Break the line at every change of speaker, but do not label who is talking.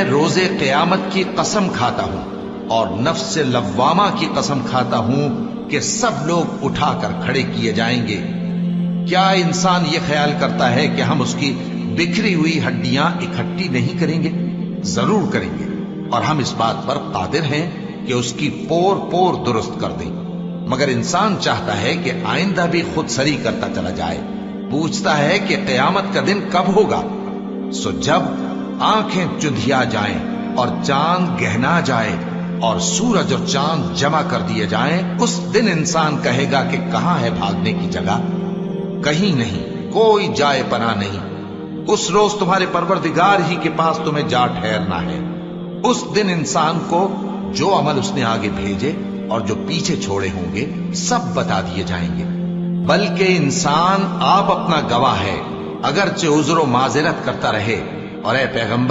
रोजे क़यामत की कसम खाता हूं और नफ्स लव्वामा की कसम खाता हूं कि सब लोग उठाकर खड़े किए जाएंगे। क्या इंसान ये ख्याल करता है कि हम उसकी बिखरी हुई हड्डियां इकट्ठी नहीं करेंगे? जरूर करेंगे, और हम इस बात पर कादिर हैं कि उसकी पोर पोर दुरुस्त कर दें। मगर इंसान चाहता है कि आइंदा भी खुद सरी करता चला जाए। पूछता है कि क़यामत का दिन कब होगा। सो जब आंखें चुंधिया जाएं और चांद गहना जाए और सूरज और चांद जमा कर दिए जाएं, उस दिन इंसान कहेगा कि कहां है भागने की जगह? कहीं नहीं, कोई जाए पना नहीं। उस रोज तुम्हारे परवरदिगार ही के पास तुम्हें जा ठहरना है। उस दिन इंसान को जो अमल उसने आगे भेजे और जो पीछे छोड़े होंगे सब बता दिए जाएंगे। बल्कि इंसान आप अपना गवाह है, अगरचे उज़्र व माज़िरत करता रहे। और ए पैगंबर